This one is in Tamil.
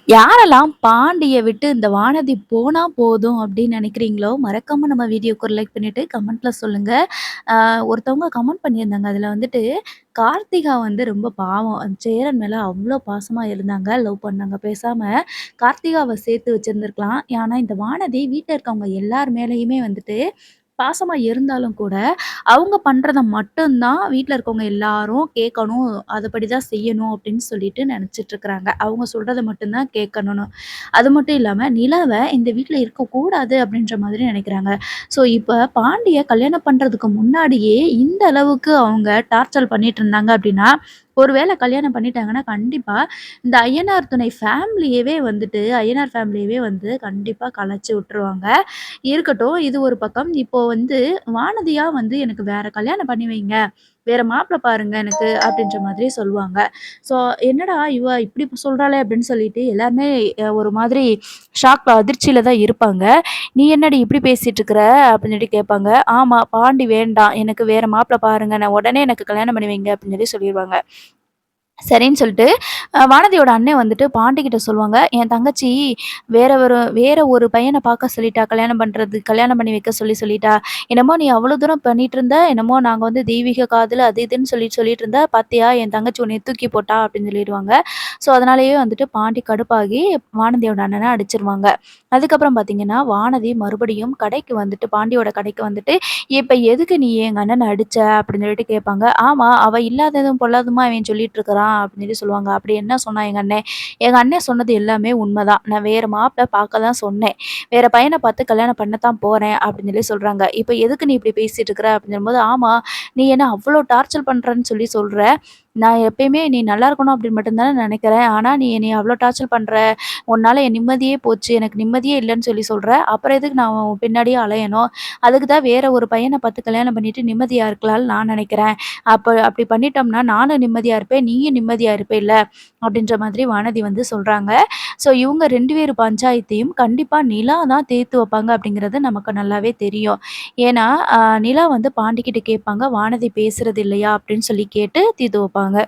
யாரெல்லாம் பாண்டிய விட்டு இந்த வானதி போனா போதும் அப்படின்னு நினைக்கிறீங்களோ, மறக்காம நம்ம வீடியோக்கு ஒரு லைக் பண்ணிட்டு கமெண்ட்ல சொல்லுங்க. அ ஒருத்தவங்க கமெண்ட் பண்ணியிருந்தாங்க. அதில வந்துட்டு கார்த்திகா வந்து ரொம்ப பாவம். அந்த சேரன் மேல அவ்ளோ பாசமா இருந்தாங்க. லவ் பண்ணாங்க. பேசாம கார்த்திகாவ சேர்த்து வச்சிருந்திருக்கலாம். ஆனா இந்த வானதி வீட்ல இருக்கவங்க எல்லார் மேலயுமே வந்துட்டு பாசமா இருந்தாலும் கூட, அவங்க பண்றத மட்டும் தான் வீட்ல இருக்கவங்க எல்லாரும் கேட்கணும். அதுபடி தான் செய்யணும் அப்படின்னு சொல்லிட்டு நெனச்சிட்டு இருக்கிறாங்க. அவங்க சொல்றத மட்டும் தான் கேட்கணும்னு. அது மட்டும் இல்லாம நிலாவ இந்த வீட்ல இருக்கக்கூடாது அப்படின்ற மாதிரி நெனைக்கிறாங்க. ஸோ இப்ப பாண்டிய கல்யாணம் பண்றதுக்கு முன்னாடியே இந்த அளவுக்கு அவங்க டார்ச்சர் பண்ணிட்டு இருந்தாங்க அப்படின்னா, ஒரு வேள கல்யாணம் பண்ணிட்டாங்கன்னா, கண்டிப்பா இந்த ஐயனார் துணை ஃபேமிலியவே வந்துட்டு ஐயனார் ஃபேமிலியவே வந்து கண்டிப்பா கலச்சு விட்டுருவாங்க. இருக்கட்டும். இது ஒரு பக்கம். இப்போ வந்து வானதியா வந்து எனக்கு வேற கல்யாணம் பண்ணி வைங்க. வேற மாப்பிள பாருங்க எனக்கு அப்படின்ற மாதிரி சொல்லுவாங்க. ஸோ என்னடா இவ இப்படி சொல்றாளே அப்படின்னு சொல்லிட்டு எல்லாருமே ஒரு மாதிரி அதிர்ச்சியில தான் இருப்பாங்க. "நீ என்னடி இப்படி பேசிட்டு இருக்கிற?" அப்படின்னு சொல்லி கேட்பாங்க. "ஆமா பாண்டி வேண்டாம். எனக்கு வேற மாப்பிள பாருங்க. நான் உடனே எனக்கு கல்யாணம் பண்ணி வைங்க" அப்படின்னு சொல்லி சொல்லிருவாங்க. சரின்னு சொல்லிட்டு, வானதியோட அண்ணன் வந்துட்டு பாண்டிகிட்ட சொல்லுவாங்க, "என் தங்கச்சி வேற ஒரு பையன பார்க்க சொல்லிட்டா. கல்யாணம் பண்ணி வைக்க சொல்லிட்டா. என்னமோ நீ அவ்வளோ தூரம் பண்ணிட்டு இருந்த. என்னமோ நாங்க வந்து தெய்வீக காதல் அது இதுன்னு சொல்லிட்டு இருந்த. பார்த்தியா என் தங்கச்சி உன்னைய தூக்கி போட்டா" அப்படின்னு சொல்லிருவாங்க. ஸோ, அதனாலேயே வந்துட்டு பாண்டி கடுப்பாகி வானதியோட அண்ணன அடிச்சுருவாங்க. அதுக்கப்புறம் பார்த்தீங்கன்னா, வானதி மறுபடியும் கடைக்கு வந்துட்டு பாண்டியோட கடைக்கு வந்துட்டு, "இப்ப எதுக்கு நீ எங்க அண்ணன அடிச்ச?" அப்படின்னு சொல்லிட்டு கேட்பாங்க. "ஆமா, அவ இல்லாததும் பொல்லாததுமா இவன் சொல்லிட்டு இருக்கிறான்" அப்படின்னு சொல்லி சொல்லுவாங்க. "அப்படி என்ன சொன்னான் எங்க அண்ணன்?" "எங்க அண்ணன் சொன்னது எல்லாமே உண்மைதான். நான் வேற மாப்பிள பார்க்க தான் சொன்னேன். வேற பையன பார்த்து கல்யாணம் பண்ணத்தான் போறேன்" அப்படின்னு சொல்லி சொல்றாங்க. "இப்ப எதுக்கு நீ இப்படி பேசிட்டு இருக்கிற?" அப்படின்னு சொல்லும்போது, "ஆமா, நீ என்ன அவ்ளோ டார்ச்சர் பண்றன்னு சொல்லி சொல்ற. நான் எப்பயுமே நீ நல்லா இருக்கணும் அப்படின்னு மட்டும் தானே நினைக்கிறேன். ஆனா நீ என்னைய அவ்ளோ டார்ச்சர் பண்ற. உன்னால என் நிம்மதியே போச்சு. எனக்கு நிம்மதியே இல்லன்னு சொல்லி சொல்ற. அப்புறம் எதுக்கு நான் உன் பின்னாடியே அலையணும்? அதுக்கு தான் வேற ஒரு பையன பார்த்து கல்யாணம் பண்ணிட்டு நிம்மதியா இருக்கலாம்னு நான் நினைக்கிறேன். அப்படி பண்ணிட்டோம்னா நானும் நிம்மதியா இருப்பேன். நீயும் நிம்மதியா இருப்பேல்ல." அப்படின்ற மாதிரி வானதி வந்து சொல்றாங்க. ஸோ இவங்க 2 பேர் பஞ்சாயத்தையும் கண்டிப்பா நிலா தான் தீர்த்து வைப்பாங்க அப்படிங்கிறது நமக்கு நல்லாவே தெரியும். ஏன்னா, நிலா வந்து பாண்டிகிட்ட கேட்பாங்க, "வானதி பேசுறது இல்லையா?" அப்படின்னு சொல்லி கேட்டு தீர்த்து வைப்பாங்க.